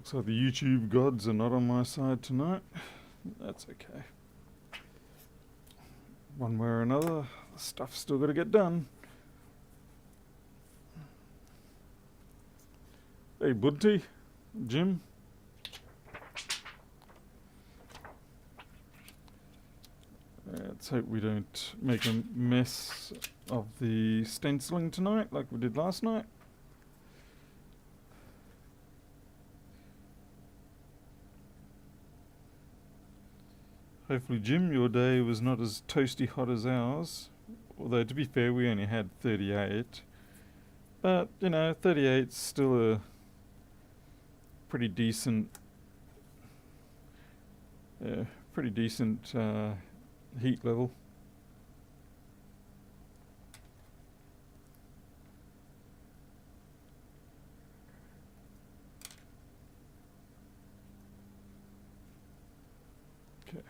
So the YouTube gods are not on my side tonight. That's okay. One way or another, the stuff's still got to get done. Hey, Buddy, Jim. Let's hope we don't make a mess of the stenciling tonight like we did last night. Hopefully, Jim, your day was not as toasty hot as ours. Although, to be fair, we only had 38. But, you know, 38's still a pretty decent heat level. Okay.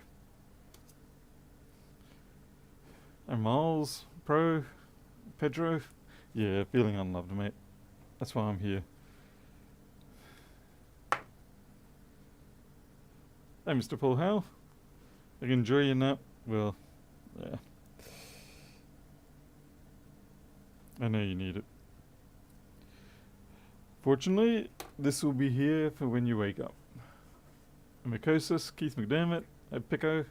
And Miles, Pedro, yeah, feeling unloved, mate. That's why I'm here. Hey, Mr. Paul Howe. I can enjoy your nap. Well, yeah. I know you need it. Fortunately, this will be here for when you wake up. Mycosis, Keith McDermott, Pico.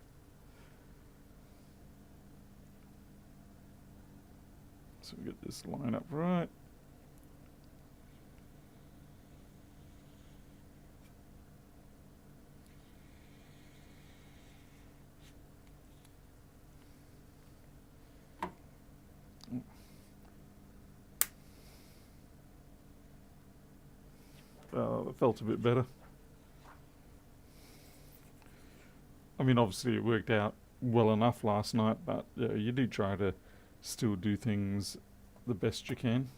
So we get this line up right. It felt a bit better. I mean, obviously it worked out well enough last night, but yeah, you do try to still do things the best you can.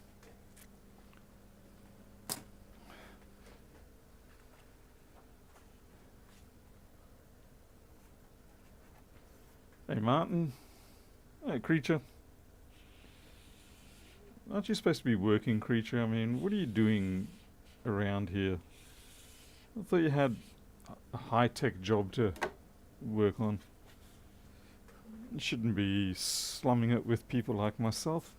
Hey, Martin. Hey, Creature. Aren't you supposed to be working, Creature? I mean, what are you doing around here? I thought you had a high-tech job to work on. You shouldn't be slumming it with people like myself.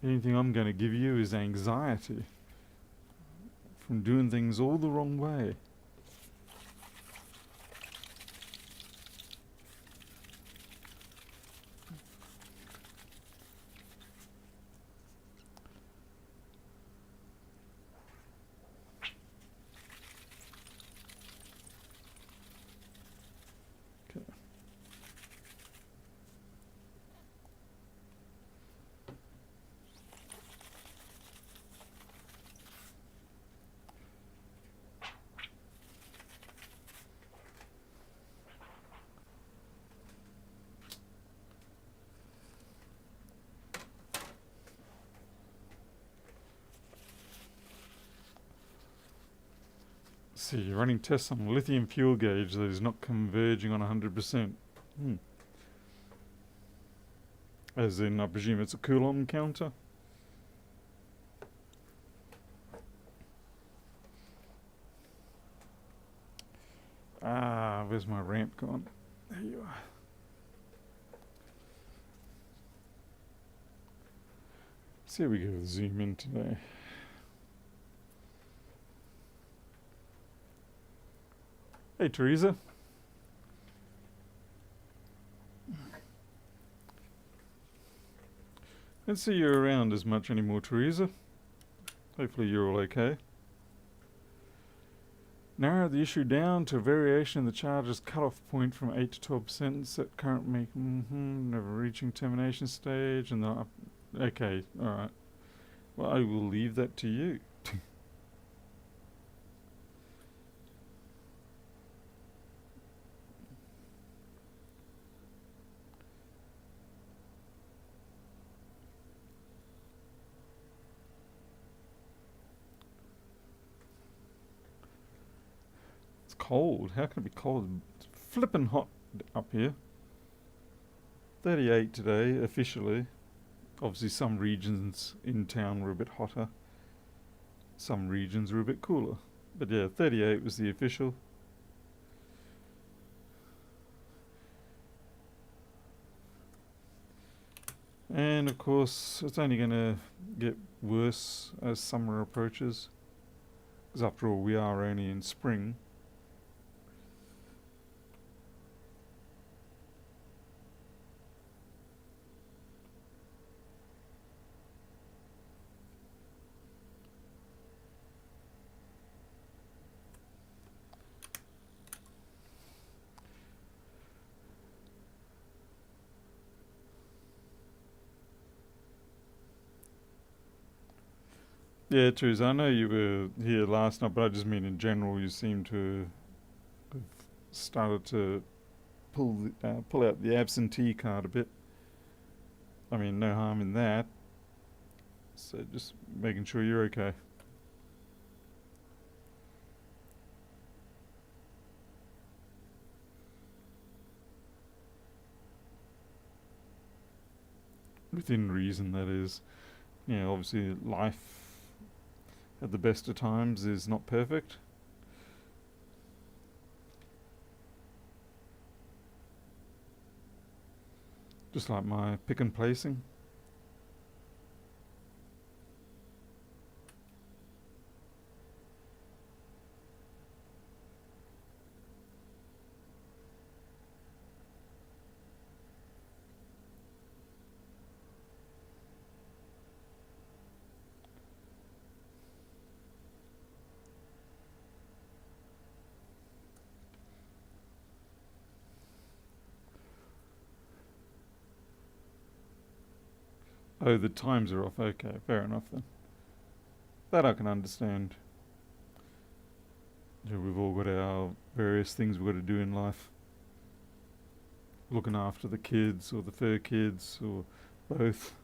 Anything I'm going to give you is anxiety from doing things all the wrong way. See, you're running tests on a lithium fuel gauge that is not converging on 100%. As in, I presume it's a Coulomb counter? Ah, where's my ramp gone? There you are. See how we go zoom in today. Hey, Teresa. Don't see you around as much anymore, Teresa. Hopefully you're all okay. Narrow the issue down to a variation in the charge's cutoff point from 8 to 12%. Set current never reaching termination stage. And okay, alright. Well, I will leave that to you. Cold. How can it be cold? It's flippin' hot up here. 38 today, officially. Obviously some regions in town were a bit hotter, some regions were a bit cooler. But yeah, 38 was the official. And of course, it's only going to get worse as summer approaches. Because after all, we are only in spring. Yeah, Tuz, I know you were here last night, but I just mean in general, you seem to have started to pull out the absentee card a bit. I mean, no harm in that. So just making sure you're okay. Within reason, that is. Yeah, obviously life at the best of times is not perfect. Just like my pick and placing. Oh, the times are off. Okay, fair enough then. That I can understand. Yeah, we've all got our various things we've got to do in life. Looking after the kids or the fur kids or both.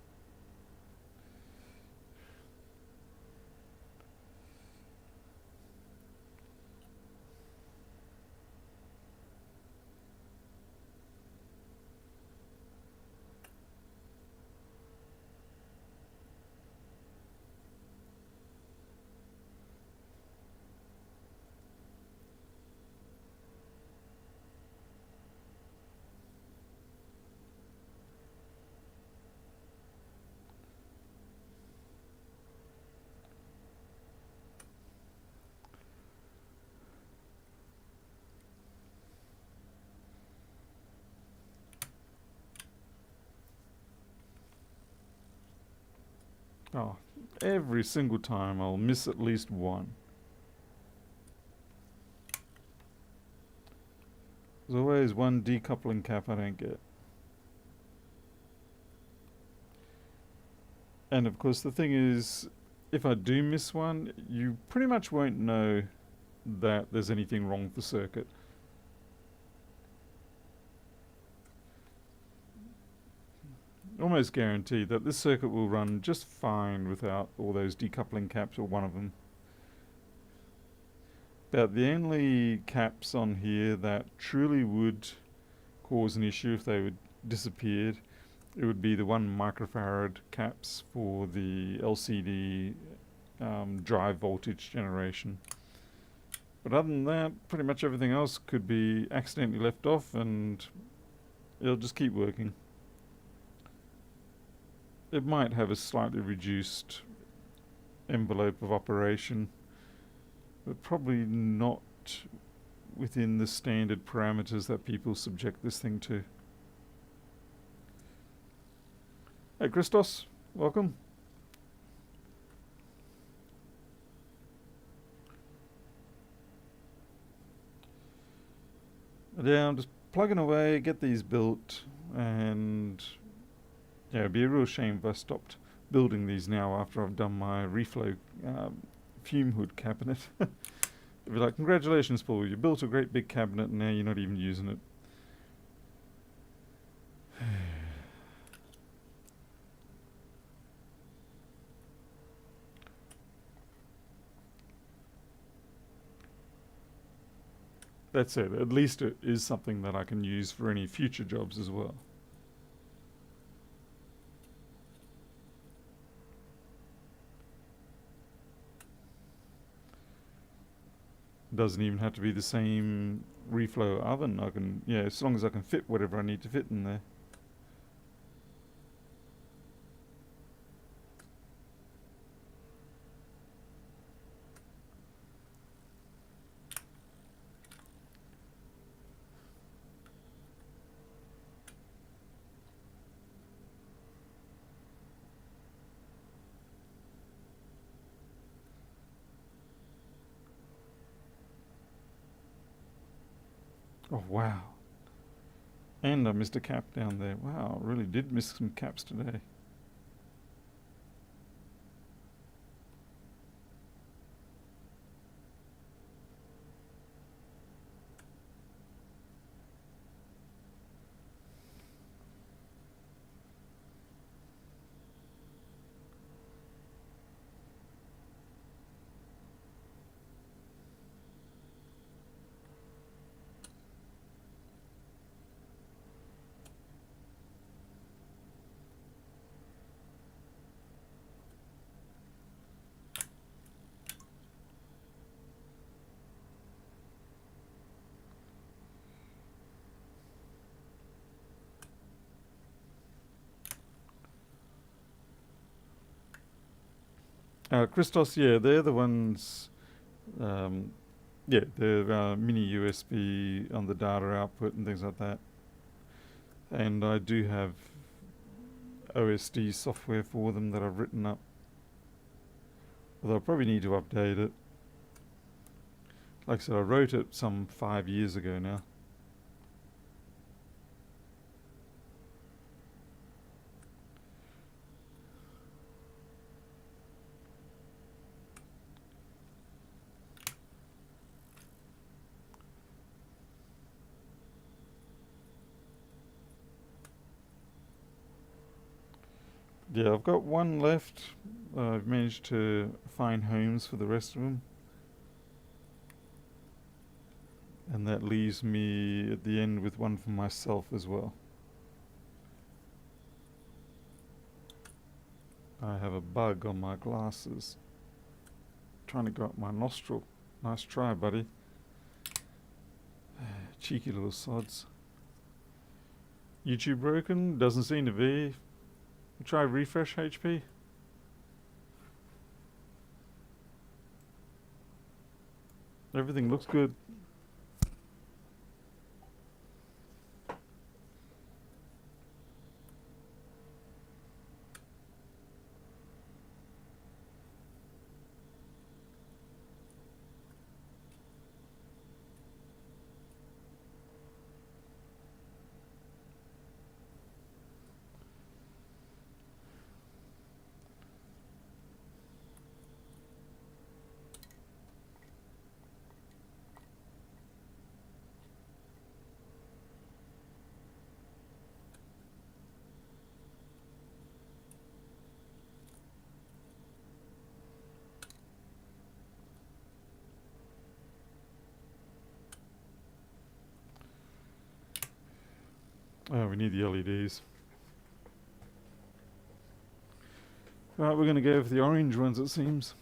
Oh, every single time I'll miss at least one. There's always one decoupling cap I don't get. And of course the thing is, if I do miss one, you pretty much won't know that there's anything wrong with the circuit. Almost guaranteed that this circuit will run just fine without all those decoupling caps or one of them. But the only caps on here that truly would cause an issue if they would disappeared, it would be the 1 microfarad caps for the LCD drive voltage generation. But other than that, pretty much everything else could be accidentally left off and it'll just keep working. It might have a slightly reduced envelope of operation, but probably not within the standard parameters that people subject this thing to. Hey Christos, welcome. Yeah, I'm just plugging away, get these built, and yeah, it'd be a real shame if I stopped building these now after I've done my reflow fume hood cabinet. It'd be like, congratulations Paul, you built a great big cabinet and now you're not even using it. That's it. At least it is something that I can use for any future jobs as well. Doesn't even have to be the same reflow oven. I can, yeah, as long as I can fit whatever I need to fit in there. Oh wow. And I missed a cap down there. Wow, I really did miss some caps today. Christos, yeah, they're the ones. Um, yeah, they're mini USB on the data output and things like that. And I do have OSD software for them that I've written up. Although I probably need to update it. Like I said, I wrote it some 5 years ago now. Yeah, I've got one left. I've managed to find homes for the rest of them. And that leaves me at the end with one for myself as well. I have a bug on my glasses. Trying to go up my nostril. Nice try, buddy. Cheeky little sods. YouTube broken? Doesn't seem to be. Try refresh HP. Everything looks good. Oh, we need the LEDs. Right, we're going to go for the orange ones, it seems.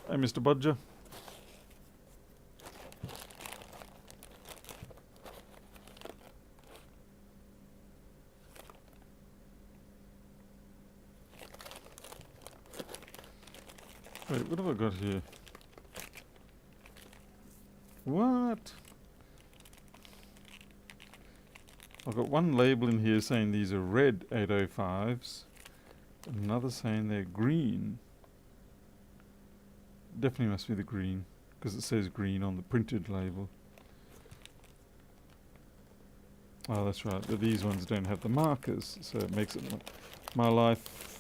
Hey, Mr. Bodger. Wait, what have I got here? What? I've got one label in here saying these are red 805s. Another saying they're green. Definitely must be the green, because it says green on the printed label. Oh, that's right. But these ones don't have the markers, so it makes it my life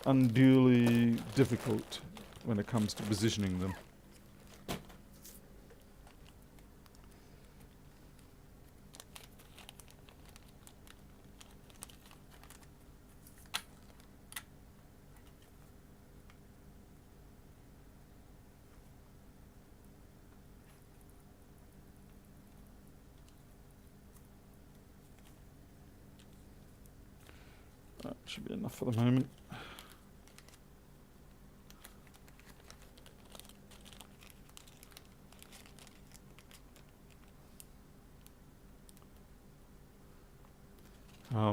unduly difficult when it comes to positioning them. That should be enough for the moment.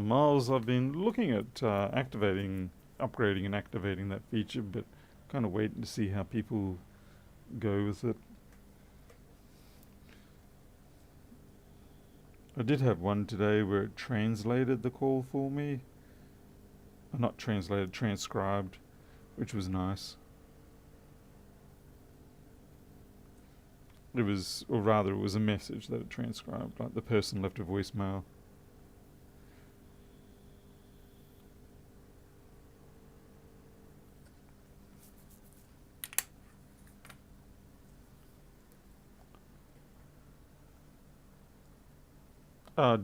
Miles, I've been looking at upgrading and activating that feature, but kind of waiting to see how people go with it. I did have one today where it translated the call for me. Not translated, transcribed, which was nice. It was, or rather, it was a message that it transcribed, like the person left a voicemail.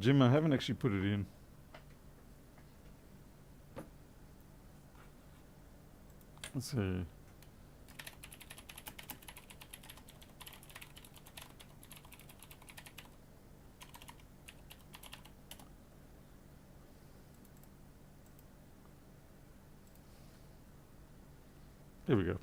Jim, I haven't actually put it in. Let's see. Here we go.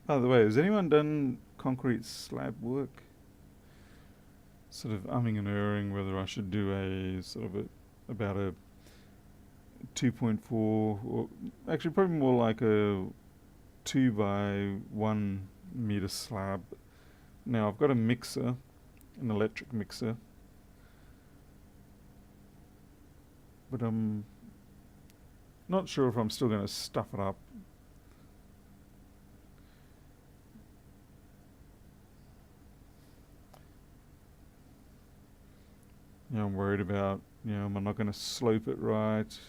By the way, has anyone done concrete slab work? Sort of umming and erring whether I should do a sort of about a 2.4, or actually probably more like a 2 by 1 meter slab. Now I've got a mixer, an electric mixer, but I'm not sure if I'm still going to stuff it up. I'm worried about, am I not going to slope it right?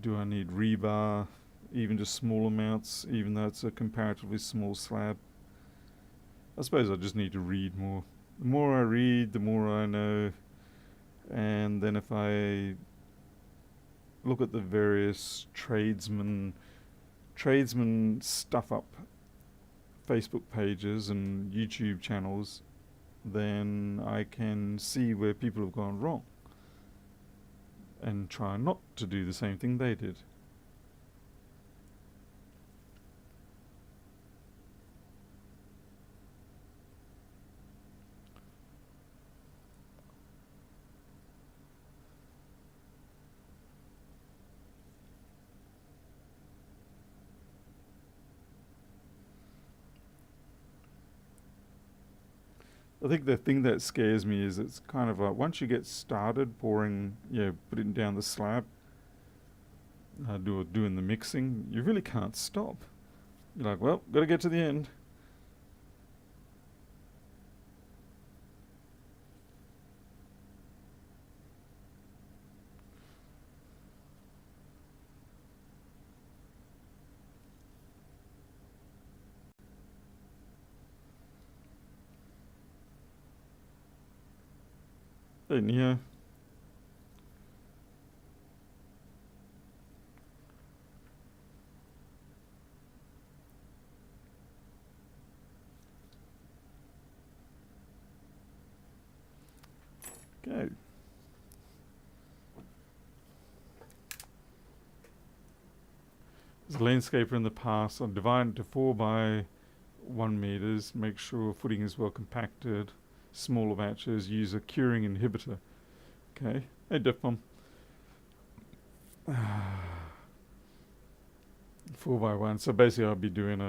Do I need rebar, even just small amounts, even though it's a comparatively small slab? I suppose I just need to read more. The more I read, the more I know. And then if I look at the various tradesmen stuff up Facebook pages and YouTube channels, then I can see where people have gone wrong and try not to do the same thing they did. I think the thing that scares me is it's kind of like once you get started pouring, putting down the slab, doing the mixing, you really can't stop. You're like, well, got to get to the end. Hey, Nia. Okay. As a landscaper in the past, I've divided to 4 by 1 meters, make sure footing is well compacted, smaller batches, use a curing inhibitor. Okay, hey Dipbomb. 4 by 1, so basically I'll be doing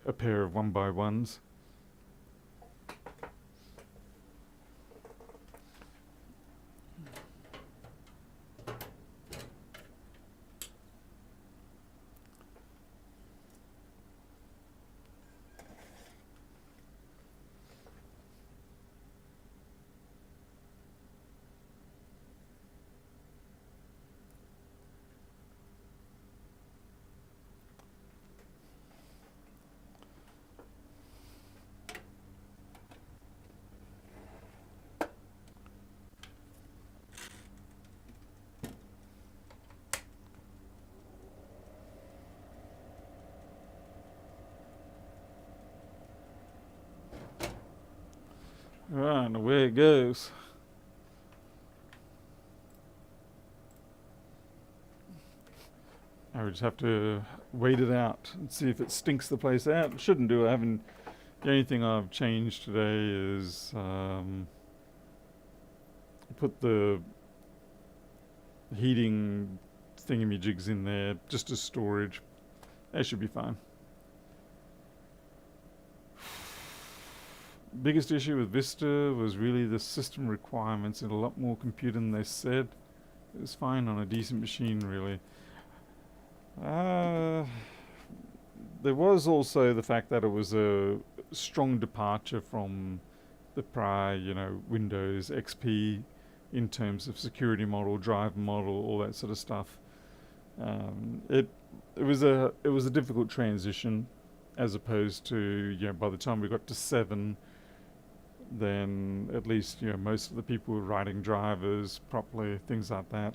a pair of 1 by 1s. don't know where it goes. I would just have to wait it out and see if it stinks the place out. It shouldn't do. The only thing I've changed today is put the heating thingamajigs in there just as storage. They should be fine. Biggest issue with Vista was really the system requirements and a lot more compute than they said. It was fine on a decent machine, really. There was also the fact that it was a strong departure from the prior, Windows XP in terms of security model, driver model, all that sort of stuff. It was a difficult transition, as opposed to by the time we got to 7, then at least most of the people were writing drivers properly, things like that.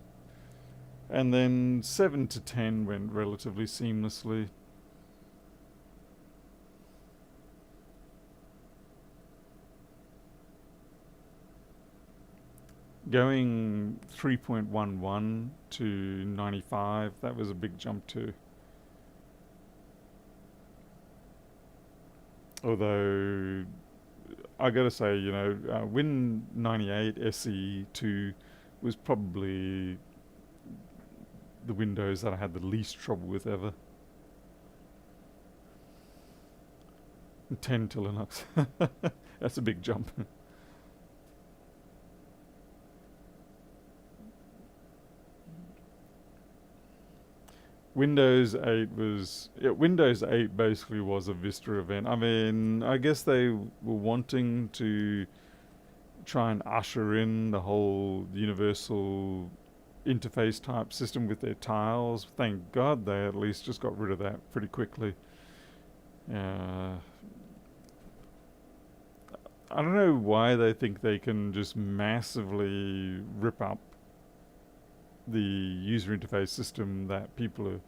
And then 7 to 10 went relatively seamlessly. Going 3.11 to 95, that was a big jump too. Although, I gotta say, Win 98 SE2 was probably the Windows that I had the least trouble with ever. 10 to Linux. That's a big jump. Windows 8 basically was a Vista event. I mean, I guess they were wanting to try and usher in the whole universal interface type system with their tiles. Thank God they at least just got rid of that pretty quickly. I don't know why they think they can just massively rip up the user interface system that people are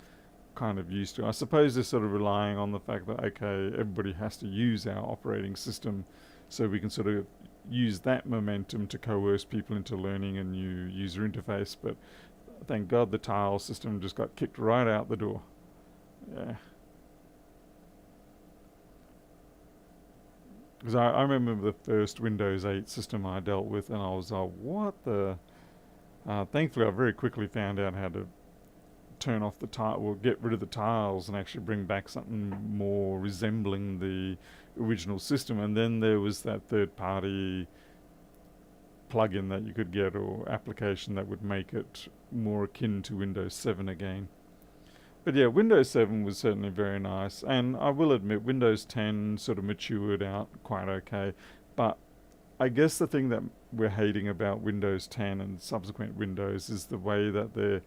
kind of used to. I suppose they're sort of relying on the fact that, okay, everybody has to use our operating system, so we can sort of use that momentum to coerce people into learning a new user interface. But thank God the tile system just got kicked right out the door. Yeah. Because I remember the first Windows 8 system I dealt with, and I was like, what the... thankfully, I very quickly found out how to turn off the tile, or get rid of the tiles, and actually bring back something more resembling the original system. And then there was that third-party plugin that you could get, or application that would make it more akin to Windows 7 again. But yeah, Windows 7 was certainly very nice, and I will admit Windows 10 sort of matured out quite okay. But I guess the thing that we're hating about Windows 10 and subsequent Windows is the way that they're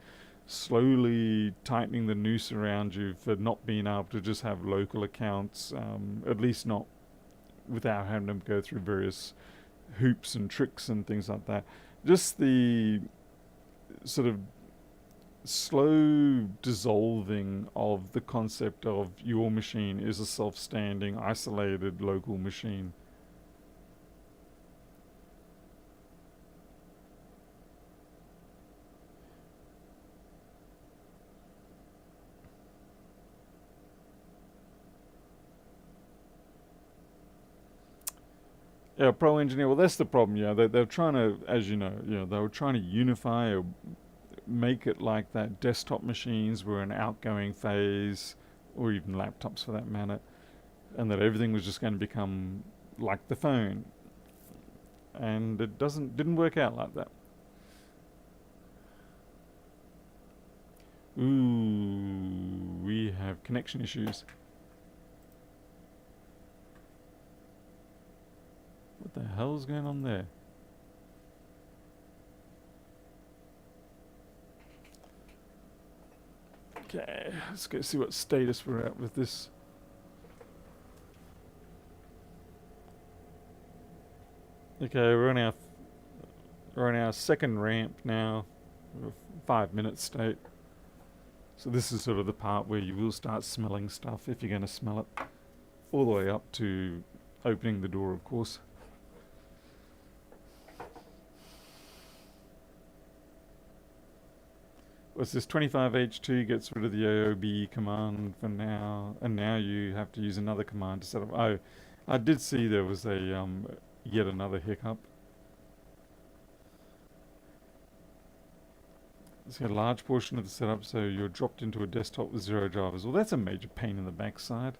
slowly tightening the noose around you for not being able to just have local accounts, at least not without having them go through various hoops and tricks and things like that. Just the sort of slow dissolving of the concept of your machine is a self-standing, isolated local machine. Yeah, Pro Engineer. Well, that's the problem. Yeah, they're trying to, as you know, they were trying to unify or make it like that desktop machines were an outgoing phase, or even laptops for that matter, and that everything was just going to become like the phone. And it didn't work out like that. Ooh, we have connection issues. What the hell is going on there? Okay, let's go see what status we're at with this. Okay, we're on our second ramp now, 5-minute state. So this is sort of the part where you will start smelling stuff if you're going to smell it, all the way up to opening the door, of course. what's this, 25H2 gets rid of the AOB command for now, and now you have to use another command to set up. Oh, I did see there was a yet another hiccup. It's a large portion of the setup, so you're dropped into a desktop with 0 drivers. Well, that's a major pain in the backside.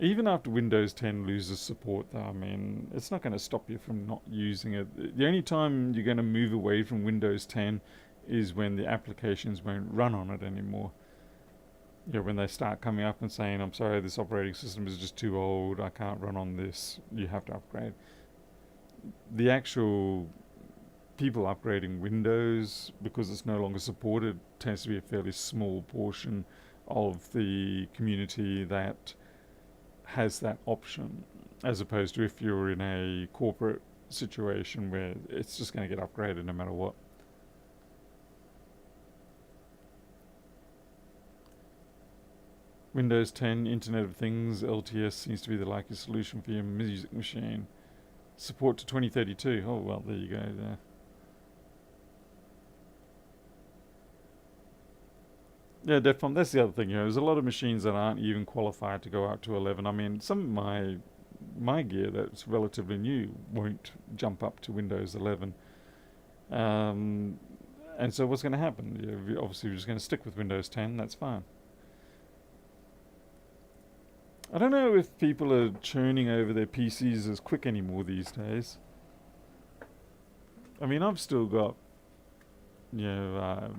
Even after Windows 10 loses support, though, I mean, it's not going to stop you from not using it. The only time you're going to move away from Windows 10 is when the applications won't run on it anymore. You know, when they start coming up and saying, I'm sorry, this operating system is just too old, I can't run on this, you have to upgrade. The actual people upgrading Windows, because it's no longer supported, tends to be a fairly small portion of the community that has that option, as opposed to if you're in a corporate situation where it's just going to get upgraded no matter what. Windows 10, Internet of Things, LTS seems to be the likely solution for your music machine. Support to 2032. Oh, well, there you go there. Yeah, Defcon, that's the other thing, you know, there's a lot of machines that aren't even qualified to go up to 11. I mean, some of my gear that's relatively new won't jump up to Windows 11. And so what's going to happen? Obviously, we're just going to stick with Windows 10, that's fine. I don't know if people are churning over their PCs as quick anymore these days. I mean, I've still got, you know,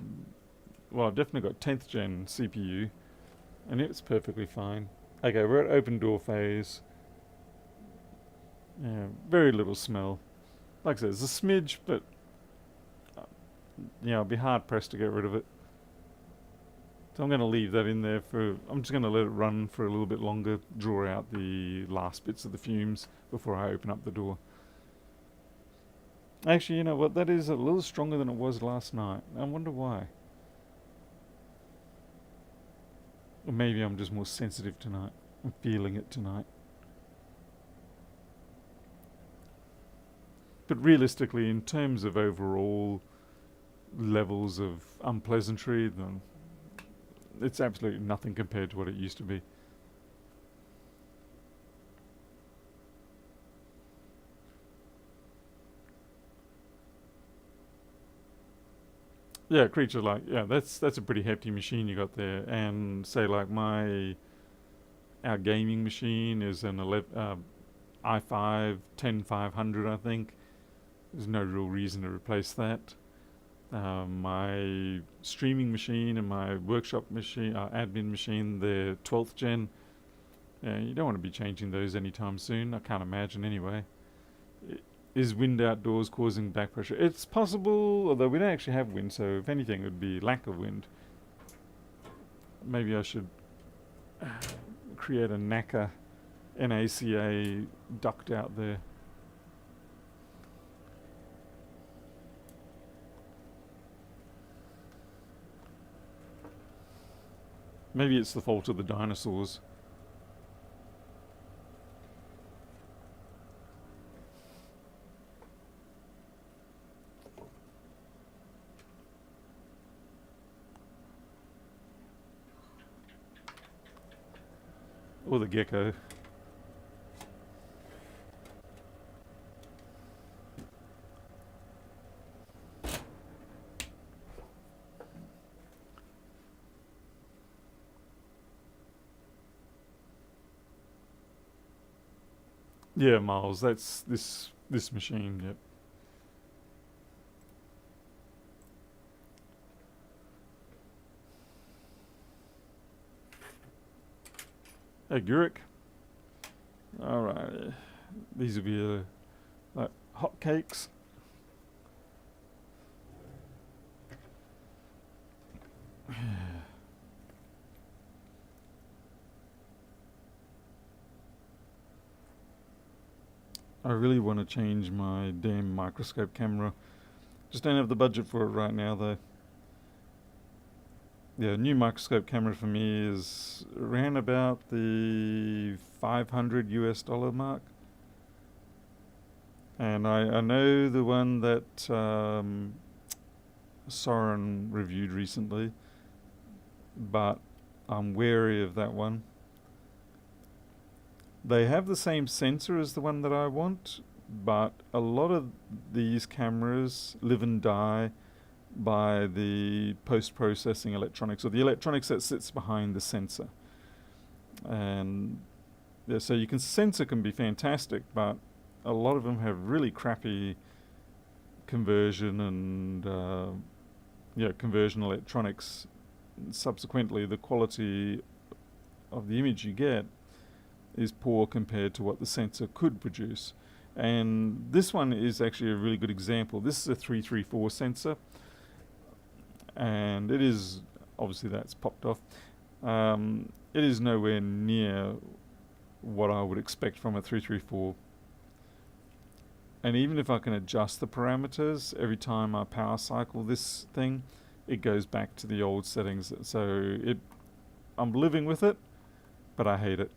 well, I've definitely got 10th gen CPU, and it's perfectly fine. Okay, we're at open door phase. Yeah, very little smell. Like I said, it's a smidge, but yeah, I'll be hard pressed to get rid of it. So I'm going to leave that in there I'm just going to let it run for a little bit longer, draw out the last bits of the fumes before I open up the door. Actually, you know what, that is a little stronger than it was last night. I wonder why. Or maybe I'm just more sensitive tonight. I'm feeling it tonight. But realistically, in terms of overall levels of unpleasantry, then it's absolutely nothing compared to what it used to be. Yeah, creature like, yeah, that's a pretty hefty machine you got there. And say like our gaming machine is an i5 10500, I think. There's no real reason to replace that. My streaming machine and my workshop machine, admin machine, they're 12th gen. You don't want to be changing those anytime soon. I can't imagine anyway. Is wind outdoors causing back pressure? It's possible, although we don't actually have wind, so if anything it would be lack of wind. Maybe I should create a NACA duct out there. Maybe it's the fault of the dinosaurs. Or the gecko. Yeah, Miles, that's this machine, yep. Hey, Gurek. Alright, these will be like hot cakes. I really want to change my damn microscope camera. Just don't have the budget for it right now, though. Yeah, new microscope camera for me is around about the $500 US mark. And I know the one that Soren reviewed recently, but I'm wary of that one. They have the same sensor as the one that I want, but a lot of these cameras live and die by the post-processing electronics, or the electronics that sits behind the sensor. And yeah, so sensor can be fantastic, but a lot of them have really crappy conversion and conversion electronics. Subsequently, the quality of the image you get is poor compared to what the sensor could produce. And this one is actually a really good example. This is a 334 sensor, and it is, obviously that's popped off. It is nowhere near what I would expect from a 334. And even if I can adjust the parameters every time I power cycle this thing, it goes back to the old settings. So I'm living with it, but I hate it.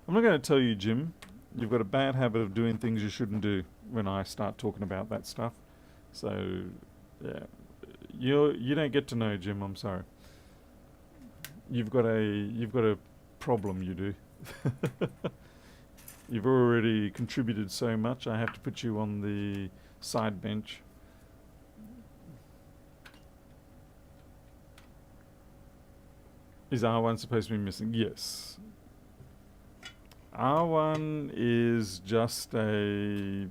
I'm not going to tell you, Jim, you've got a bad habit of doing things you shouldn't do when I start talking about that stuff. So, yeah, you don't get to know, Jim. I'm sorry. You've got a problem. You do. You've already contributed so much. I have to put you on the side bench. Is R1 supposed to be missing? Yes. R1 is just it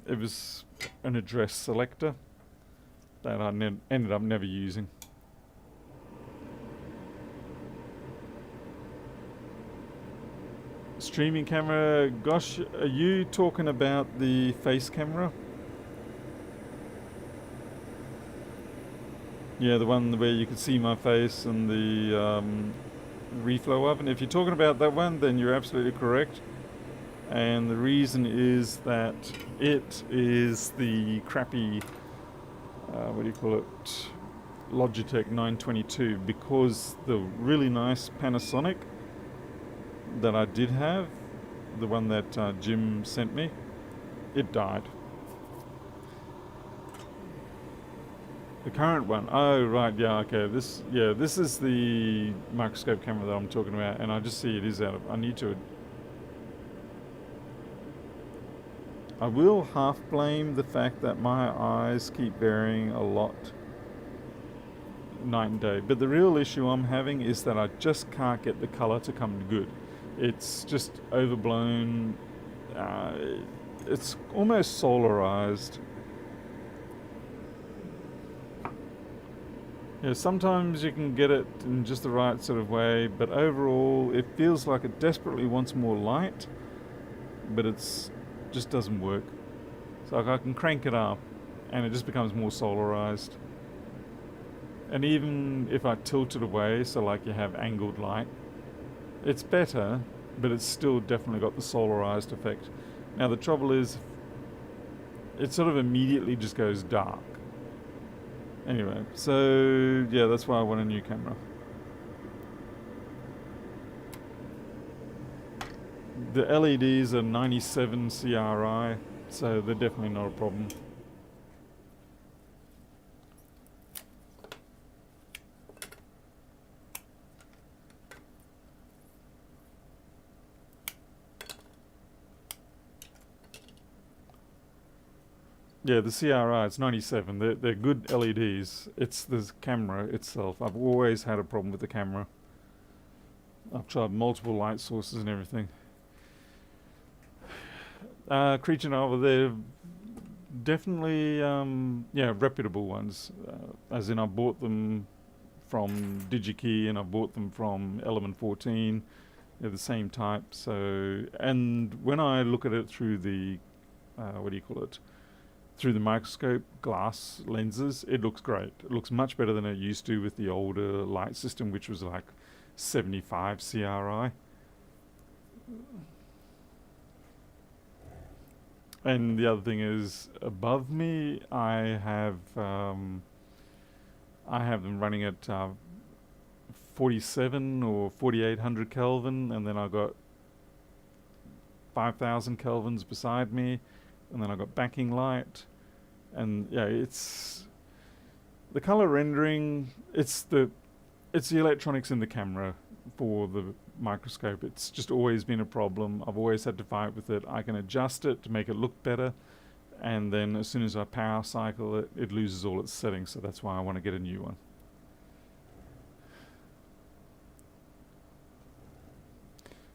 was an address selector that I ended up never using. Streaming camera, gosh, are you talking about the face camera? Yeah, the one where you could see my face and the reflow oven. If you're talking about that one, then you're absolutely correct. And the reason is that it is the crappy, Logitech 922, because the really nice Panasonic that I did have, the one that Jim sent me, it died. The current one, oh right, yeah, okay. This is the microscope camera that I'm talking about, and I just see it is out of. I will half blame the fact that my eyes keep varying a lot night and day, but the real issue I'm having is that I just can't get the color to come good. It's just overblown. It's almost solarized. Yeah, sometimes you can get it in just the right sort of way, but overall it feels like it desperately wants more light, but it's just doesn't work. So I can crank it up and it just becomes more solarized. And even if I tilt it away, so like you have angled light, it's better, but it's still definitely got the solarized effect. Now the trouble is, it sort of immediately just goes dark. Anyway, so yeah, that's why I want a new camera. The LEDs are 97 CRI, so they're definitely not a problem. Yeah, the CRI, it's 97. They're good LEDs. It's the camera itself. I've always had a problem with the camera. I've tried multiple light sources and everything. Creature Nova, they're definitely, reputable ones. As in, I bought them from DigiKey and I bought them from Element 14. They're the same type. So, and when I look at it through the, through the microscope glass lenses, it looks great. It looks much better than it used to with the older light system, which was like 75 CRI. And the other thing is, above me, I have them running at 47 or 4800 Kelvin, and then I got 5000 kelvins beside me, and then I got backing light, and yeah, it's the color rendering. It's the electronics in the camera for the microscope. It's just always been a problem. I've always had to fight with it. I can adjust it to make it look better, and then as soon as I power cycle it, it loses all its settings. So that's why I want to get a new one.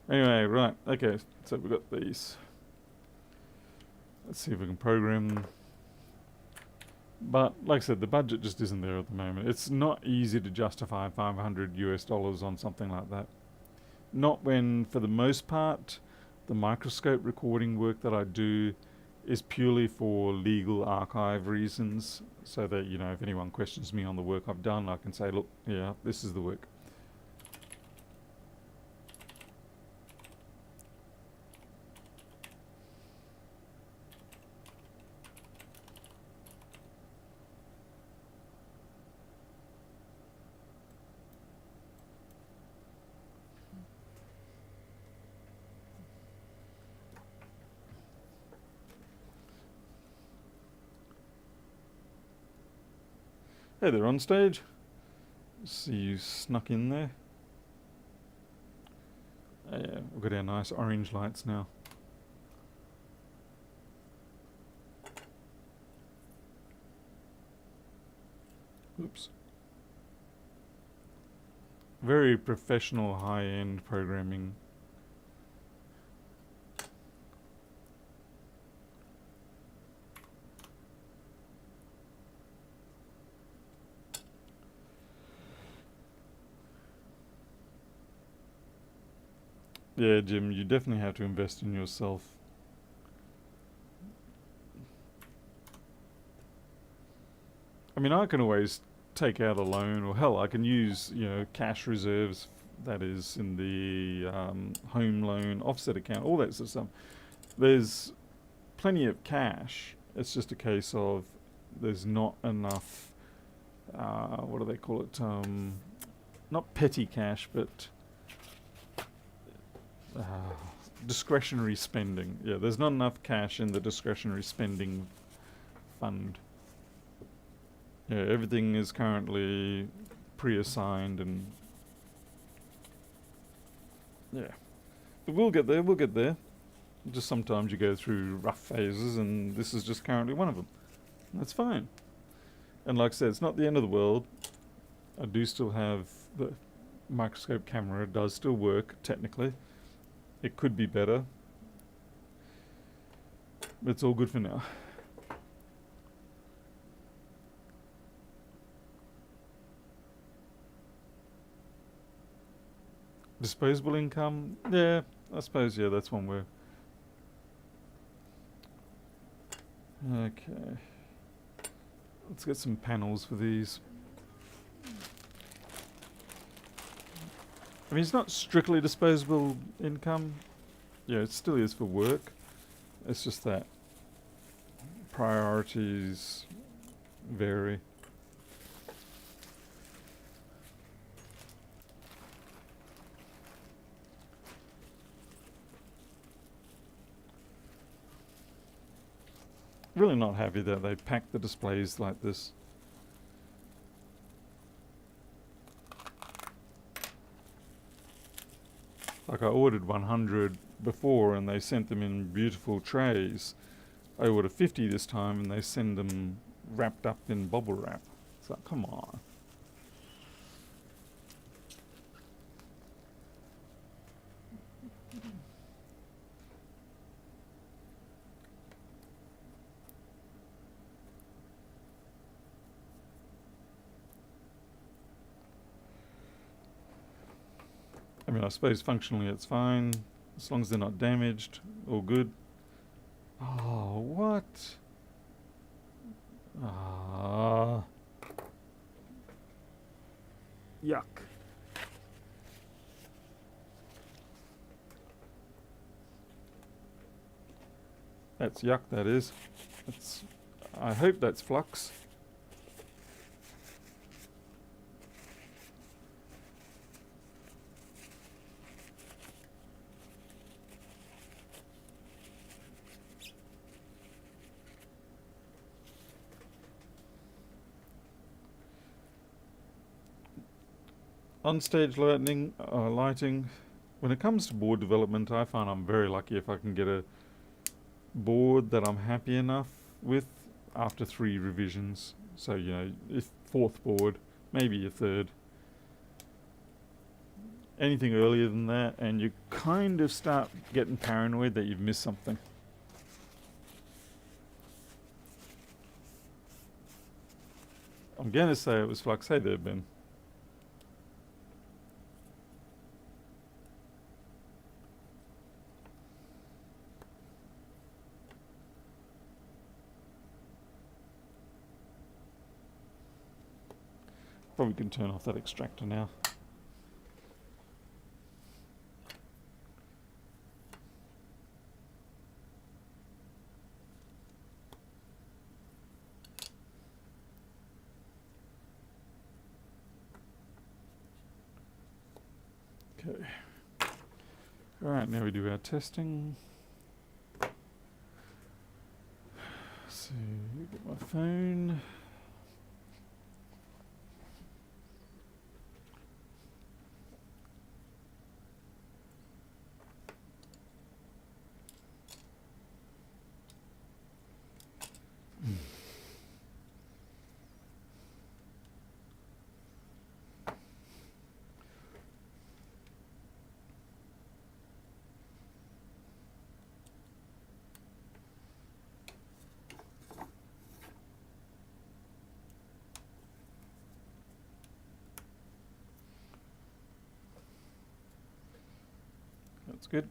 Anyway, right, okay, so we've got these. Let's see if we can program them. But like I said, the budget just isn't there at the moment. It's not easy to justify $500 on something like that. Not when, for the most part, the microscope recording work that I do is purely for legal archive reasons, so that, you know, if anyone questions me on the work I've done, I can say, look, yeah, this is the work. Hey there, on stage. See you snuck in there. Yeah, we've got our nice orange lights now. Oops. Very professional, high-end programming. Yeah, Jim, you definitely have to invest in yourself. I mean, I can always take out a loan, or hell, I can use, you know, cash reserves, that is, in the home loan offset account, all that sort of stuff. There's plenty of cash. It's just a case of there's not enough, what do they call it? Not petty cash, but discretionary spending. Yeah, there's not enough cash in the discretionary spending fund. Yeah, everything is currently pre-assigned, and yeah. But we'll get there, we'll get there. Just sometimes you go through rough phases, and this is just currently one of them. That's fine. And like I said, it's not the end of the world. I do still have the microscope camera. It does still work, technically. It could be better. But it's all good for now. Disposable income? Yeah, I suppose, yeah, that's one word. Okay. Let's get some panels for these. I mean, it's not strictly disposable income. Yeah, it still is for work. It's just that priorities vary. Really not happy that they pack the displays like this. Like, I ordered 100 before and they sent them in beautiful trays. I ordered 50 this time and they send them wrapped up in bubble wrap. It's like, come on. I mean, I suppose functionally it's fine, as long as they're not damaged, all good. Oh, what? Ah. Yuck. That's yuck, that is. That's, I hope that's flux. On-stage lighting. When it comes to board development, I find I'm very lucky if I can get a board that I'm happy enough with after 3 revisions. So, you know, if 4th board, maybe a 3rd. Anything earlier than that, and you kind of start getting paranoid that you've missed something. I'm going to say it was flux. Hey there, Ben. Probably can turn off that extractor now. Okay. Alright, now we do our testing. So, get my phone. That's good.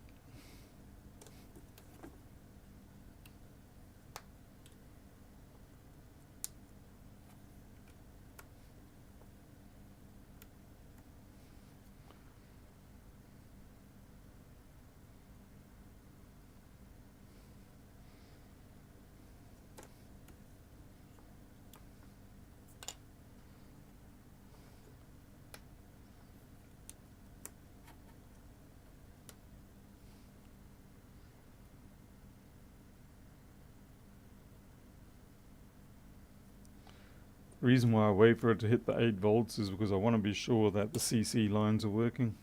The reason why I wait for it to hit the 8 volts is because I want to be sure that the CC lines are working.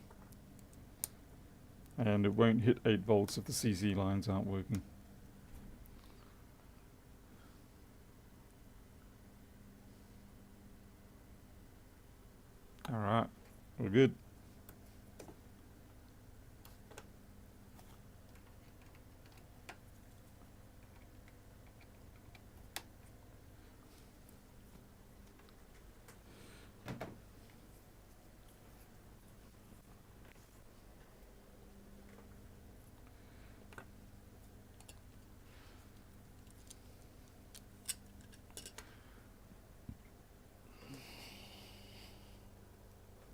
And it won't hit 8 volts if the CC lines aren't working. Alright, we're good.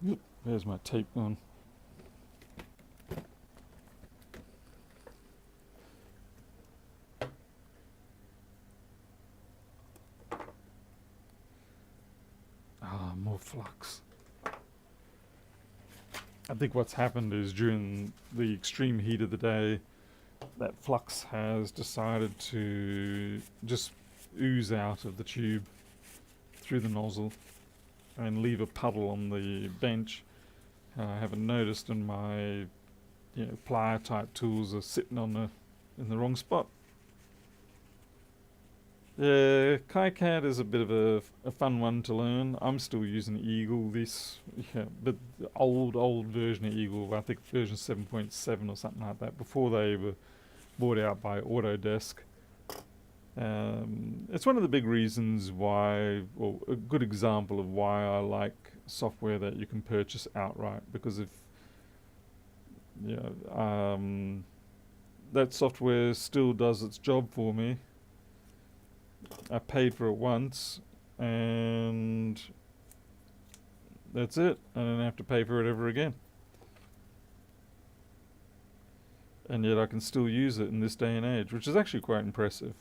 Yep, there's my tape on. More flux. I think what's happened is during the extreme heat of the day, that flux has decided to just ooze out of the tube through the nozzle and leave a puddle on the bench. I haven't noticed, and my plier type tools are sitting on in the wrong spot. Yeah, KiCad is a bit of a fun one to learn. I'm still using Eagle but the old version of Eagle, I think version 7.7 or something like that, before they were bought out by Autodesk. It's one of the big reasons why, or a good example of why I like software that you can purchase outright, because if that software still does its job for me. I paid for it once, and that's it. I don't have to pay for it ever again. And yet I can still use it in this day and age, which is actually quite impressive.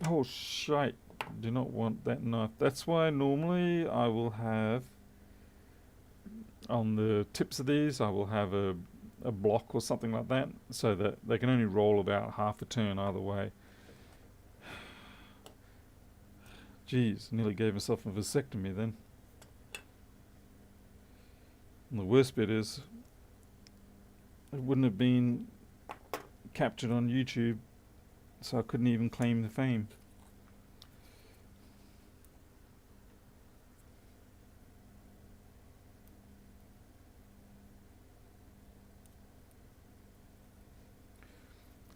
Oh shite, do not want that knife. That's why normally I will have, on the tips of these, I will have a block or something like that, so that they can only roll about half a turn either way. Jeez, nearly gave myself a vasectomy then. And the worst bit is, it wouldn't have been captured on YouTube, so I couldn't even claim the fame.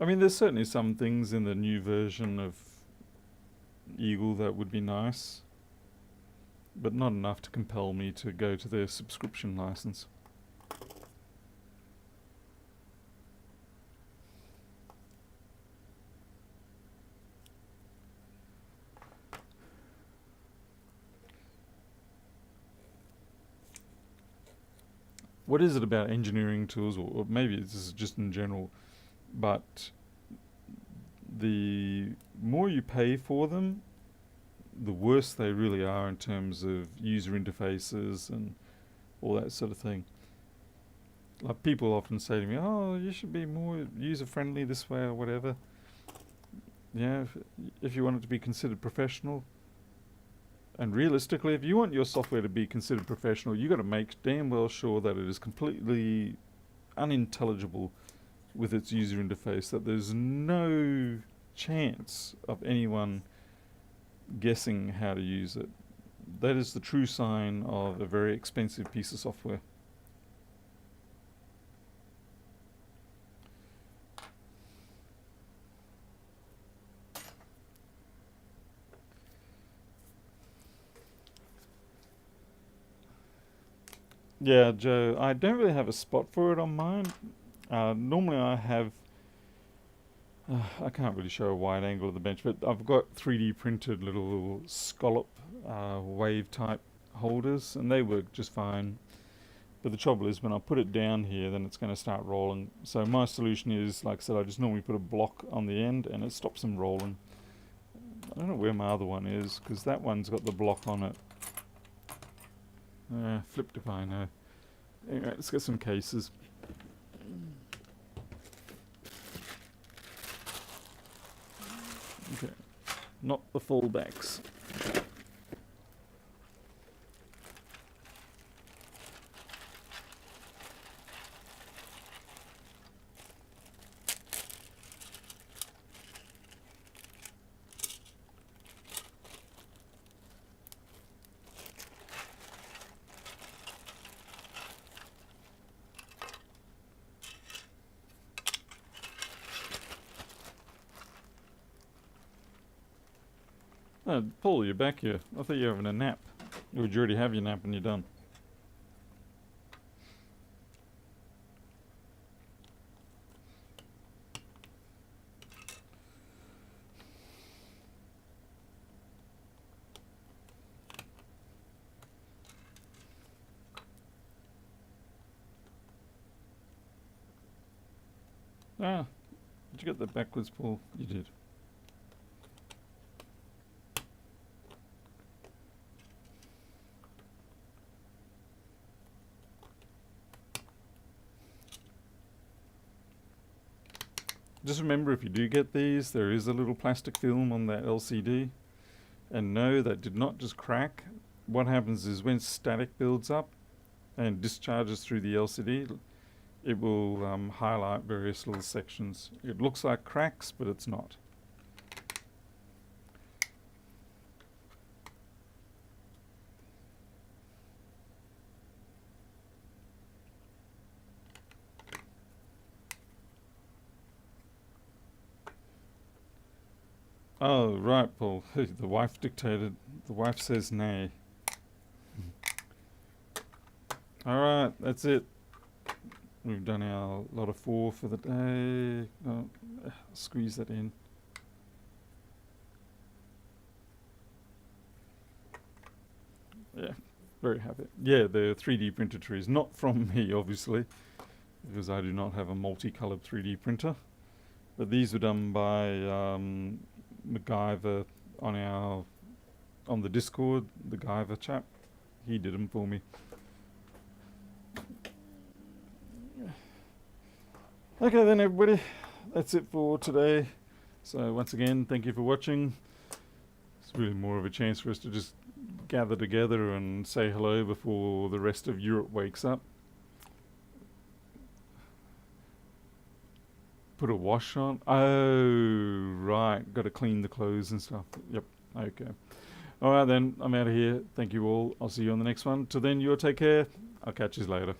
I mean, there's certainly some things in the new version of Eagle that would be nice, but not enough to compel me to go to their subscription license. What is it about engineering tools, or maybe this is just in general, but the more you pay for them, the worse they really are in terms of user interfaces and all that sort of thing. Like, people often say to me, "Oh, you should be more user-friendly this way," or whatever. Yeah, if you want it to be considered professional. And realistically, if you want your software to be considered professional, you've got to make damn well sure that it is completely unintelligible with its user interface, that there's no chance of anyone guessing how to use it. That is the true sign of a very expensive piece of software. Yeah, Joe, I don't really have a spot for it on mine. Normally I have, I can't really show a wide angle of the bench, but I've got 3D printed little scallop wave type holders, and they work just fine. But the trouble is, when I put it down here, then it's going to start rolling. So my solution is, like I said, I just normally put a block on the end and it stops them rolling. I don't know where my other one is, because that one's got the block on it. Flipped if I know. Anyway, let's get some cases. Okay, not the fallbacks. Oh, Paul, you're back here. I thought you were having a nap. Or did you already have your nap and you're done? Ah, did you get that backwards, Paul? You did. Just remember, if you do get these, there is a little plastic film on that LCD. And no, that did not just crack. What happens is, when static builds up and discharges through the LCD, it will highlight various little sections. It looks like cracks, but it's not. Oh, right, Paul. The wife dictated. The wife says nay. Alright, that's it. We've done our lot of 4 for the day. Oh, squeeze that in. Yeah, very happy. Yeah, the 3D printer trees. Not from me, obviously, because I do not have a multicolored 3D printer. But these were done by MacGyver on the Discord, the Guyver chap. He did them for me. Okay then, everybody, that's it for today. So once again, thank you for watching. It's really more of a chance for us to just gather together and say hello before the rest of Europe wakes up. Put a wash on. Oh, right. Got to clean the clothes and stuff. Yep. Okay. All right then. I'm out of here. Thank you all. I'll see you on the next one. Till then, you all take care. I'll catch you later.